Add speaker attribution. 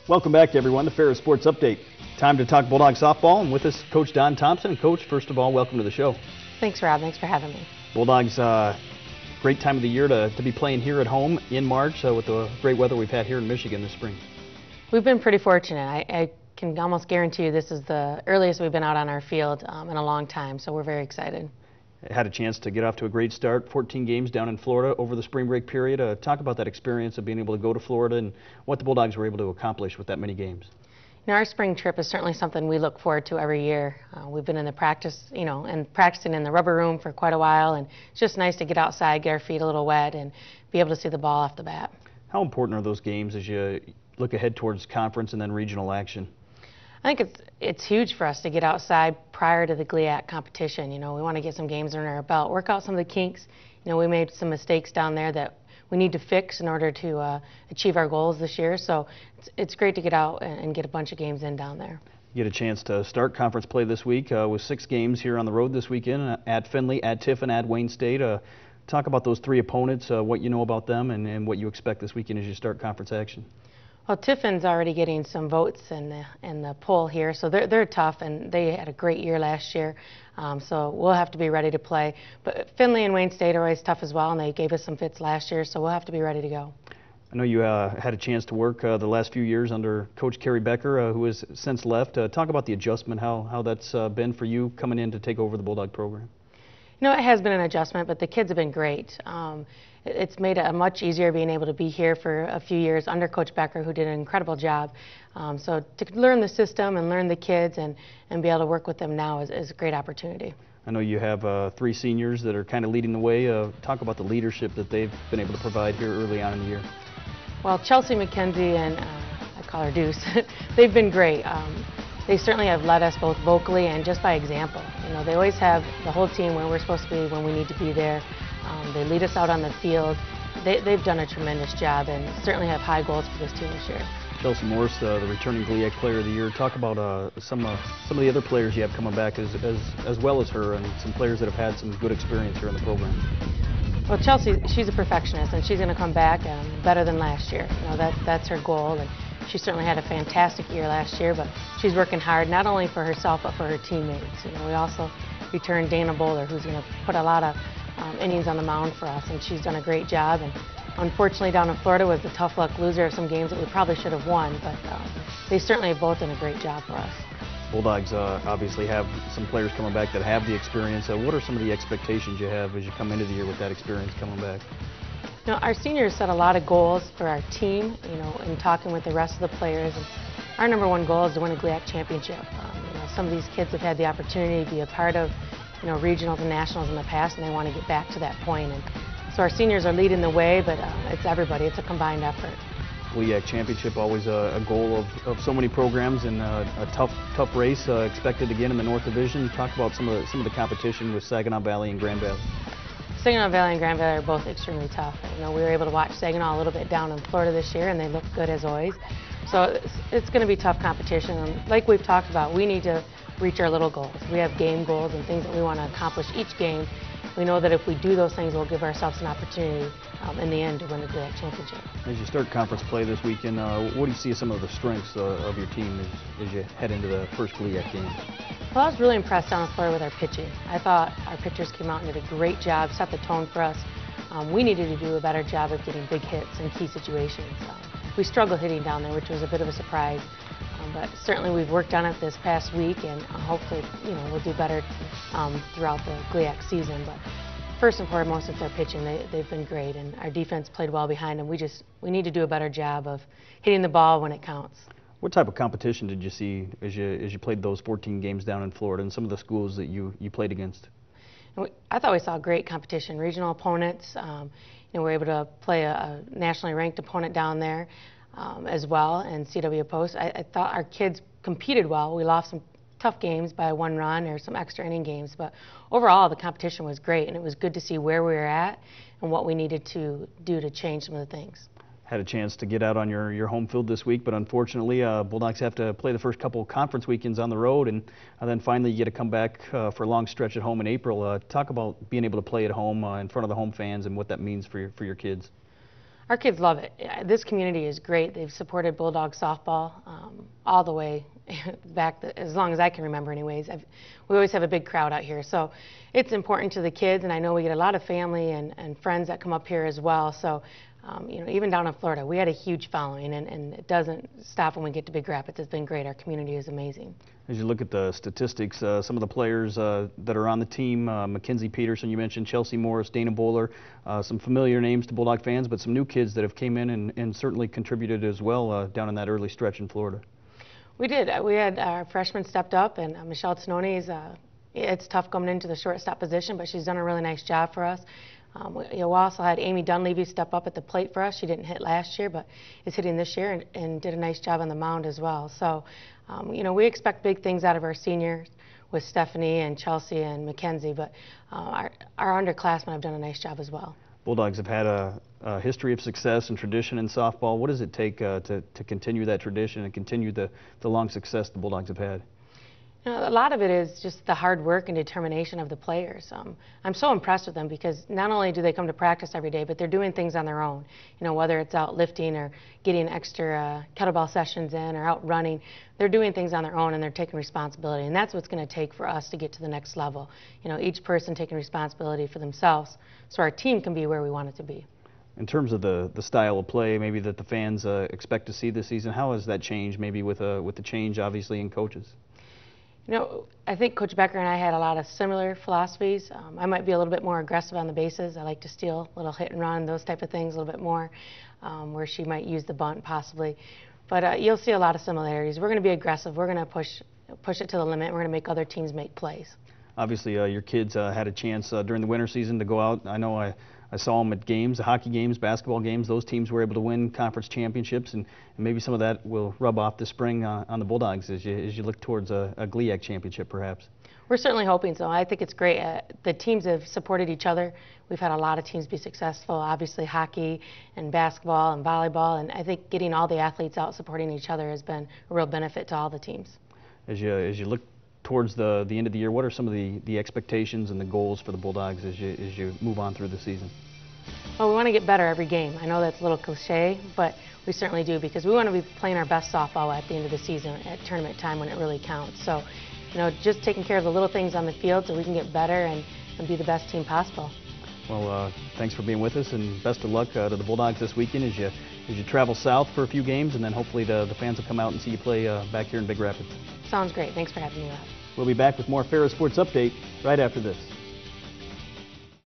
Speaker 1: Welcome back, everyone, to Ferris Sports Update. Time to talk Bulldog Softball, and with us, Coach Dawn Thompson. Coach, first of all, welcome to the show.
Speaker 2: Thanks, Rob. Thanks for having me.
Speaker 1: Bulldogs, great time of the year to be playing here at home in March with the great weather we've had here in Michigan this spring.
Speaker 2: We've been pretty fortunate. I can almost guarantee you this is the earliest we've been out on our field in a long time, so we're very excited.
Speaker 1: Had a chance to get off to a great start, 14 games down in Florida over the spring break period. Talk about that experience of being able to go to Florida and what the Bulldogs were able to accomplish with that many games.
Speaker 2: You know, our spring trip is certainly something we look forward to every year. We've been in the practice, and practicing in the rubber room for quite a while, and it's just nice to get outside, get our feet a little wet, and be able to see the ball off the bat.
Speaker 1: How important are those games as you look ahead towards conference and then regional action?
Speaker 2: I think it's huge for us to get outside prior to the GLIAC competition. You know, we want to get some games under our belt, work out some of the kinks. You know, we made some mistakes down there that we need to fix in order to achieve our goals this year. So it's great to get out and get a bunch of games in down there.
Speaker 1: You get a chance to start conference play this week with 6 games here on the road this weekend at Findlay, at Tiffin, at Wayne State. Talk about those 3 opponents, what you know about them, and what you expect this weekend as you start conference action.
Speaker 2: Well, Tiffin's already getting some votes in the poll here, so they're tough, and they had a great year last year, so we'll have to be ready to play. But Findlay and Wayne State are always tough as well, and they gave us some fits last year, so we'll have to be ready to go.
Speaker 1: I know you had a chance to work the last few years under Coach Kerry Becker, who has since left. Talk about the adjustment, how that's been for you coming in to take over the Bulldog program.
Speaker 2: You know, it has been an adjustment, but the kids have been great. It's made it much easier being able to be here for a few years under Coach Becker, who did an incredible job. So to learn the system and learn the kids and be able to work with them now is a great opportunity.
Speaker 1: I know you have 3 seniors that are kind of leading the way. Talk about the leadership that they've been able to provide here early on in the year.
Speaker 2: Well, Chelsea McKenzie and I call her Deuce, they've been great. They certainly have led us both vocally and just by example. You know, they always have the whole team where we're supposed to be when we need to be there. They lead us out on the field. They've done a tremendous job and certainly have high goals for this team this year.
Speaker 1: Chelsea Morris, the returning GLIAC Player of the Year. Talk about some of the other players you have coming back as well as her, and some players that have had some good experience here in the program.
Speaker 2: Well, Chelsea, she's a perfectionist, and she's going to come back better than last year. You know, that's her goal, and she certainly had a fantastic year last year. But she's working hard not only for herself but for her teammates. You know, we also returned Dana Bowler, who's going to put a lot of innings on the mound for us, and she's done a great job. And unfortunately, down in Florida was the tough luck loser of some games that we probably should have won, but they certainly have both done a great job for us.
Speaker 1: Bulldogs obviously have some players coming back that have the experience. What are some of the expectations you have as you come into the year with that experience coming back?
Speaker 2: You know, our seniors set a lot of goals for our team, you know, in talking with the rest of the players. And our #1 goal is to win a GLIAC championship. You know, some of these kids have had the opportunity to be a part of, you know, regionals and nationals in the past, and they want to get back to that point. And so our seniors are leading the way, but it's everybody. It's a combined effort.
Speaker 1: GLIAC championship, always a goal of so many programs, and a tough race expected again in the North Division. Talk about some of the competition with Saginaw Valley and Grand Valley.
Speaker 2: Saginaw Valley and Grand Valley are both extremely tough. You know, we were able to watch Saginaw a little bit down in Florida this year, and they look good as always. So it's going to be tough competition. And like we've talked about, we need to reach our little goals. We have game goals and things that we want to accomplish each game. We know that if we do those things, we'll give ourselves an opportunity in the end to win the GLIAC championship.
Speaker 1: As you start conference play this weekend, what do you see as some of the strengths of your team as you head into the first GLIAC game?
Speaker 2: Well, I was really impressed down in Florida with our pitching. I thought our pitchers came out and did a great job, set the tone for us. We needed to do a better job of getting big hits in key situations. We struggled hitting down there, which was a bit of a surprise. But certainly we've worked on it this past week, and hopefully, you know, we'll do better throughout the GLIAC season. But first and foremost, it's our pitching. They've been great, and our defense played well behind them. We need to do a better job of hitting the ball when it counts.
Speaker 1: What type of competition did you see as you played those 14 games down in Florida and some of the schools that you played against?
Speaker 2: I thought we saw great competition, regional opponents. You know, we were able to play a nationally ranked opponent down there as well, and CW Post. I thought our kids competed well. We lost some tough games by 1 run or some extra inning games, but overall the competition was great, and it was good to see where we were at and what we needed to do to change some of the things.
Speaker 1: Had a chance to get out on your home field this week, but unfortunately Bulldogs have to play the first couple of conference weekends on the road, and then finally you get to come back for a long stretch at home in April. Talk about being able to play at home in front of the home fans and what that means for your kids.
Speaker 2: Our kids love it. This community is great. They've supported Bulldog Softball all the way back, as long as I can remember anyways. We always have a big crowd out here. So it's important to the kids, and I know we get a lot of family and friends that come up here as well. So, even down in Florida, we had a huge following, and it doesn't stop when we get to Big Rapids. It's been great. Our community is amazing.
Speaker 1: As you look at the statistics, some of the players that are on the team, Mackenzie Peterson, you mentioned, Chelsea Morris, Dana Bowler, some familiar names to Bulldog fans, but some new kids that have came in and certainly contributed as well down in that early stretch in Florida.
Speaker 2: We did. We had our freshman stepped up, and Michelle Tononi's, it's tough coming into the shortstop position, but she's done a really nice job for us. We also had Amy Dunleavy step up at the plate for us. She didn't hit last year, but is hitting this year and did a nice job on the mound as well. So, we expect big things out of our seniors with Stephanie and Chelsea and Mackenzie, but our underclassmen have done a nice job as well.
Speaker 1: Bulldogs have had a history of success and tradition in softball. What does it take to continue that tradition and continue the long success the Bulldogs have had?
Speaker 2: A lot of it is just the hard work and determination of the players. I'm so impressed with them because not only do they come to practice every day, but they're doing things on their own. Whether it's out lifting or getting extra kettlebell sessions in or out running, they're doing things on their own and they're taking responsibility. And that's what's going to take for us to get to the next level. Each person taking responsibility for themselves so our team can be where we want it to be.
Speaker 1: In terms of the style of play, maybe that the fans expect to see this season, how has that changed? Maybe with the change, obviously, in coaches.
Speaker 2: I think Coach Becker and I had a lot of similar philosophies. I might be a little bit more aggressive on the bases. I like to steal, a little hit and run, those type of things a little bit more, where she might use the bunt possibly. But you'll see a lot of similarities. We're going to be aggressive. We're going to push it to the limit. We're going to make other teams make plays.
Speaker 1: Obviously, your kids had a chance during the winter season to go out. I know I saw them at games, hockey games, basketball games. Those teams were able to win conference championships, and maybe some of that will rub off this spring on the Bulldogs as you look towards a GLIAC championship, perhaps.
Speaker 2: We're certainly hoping so. I think it's great. The teams have supported each other. We've had a lot of teams be successful, obviously hockey and basketball and volleyball, and I think getting all the athletes out supporting each other has been a real benefit to all the teams.
Speaker 1: As you look towards the end of the year, what are some of the expectations and the goals for the Bulldogs as you move on through the season?
Speaker 2: Well, we want to get better every game. I know that's a little cliche, but we certainly do because we want to be playing our best softball at the end of the season at tournament time when it really counts. So, just taking care of the little things on the field so we can get better and be the best team possible.
Speaker 1: Well, thanks for being with us, and best of luck to the Bulldogs this weekend as you travel south for a few games, and then hopefully the fans will come out and see you play back here in Big Rapids.
Speaker 2: Sounds great. Thanks for having me, Rob.
Speaker 1: We'll be back with more Ferris Sports Update right after this.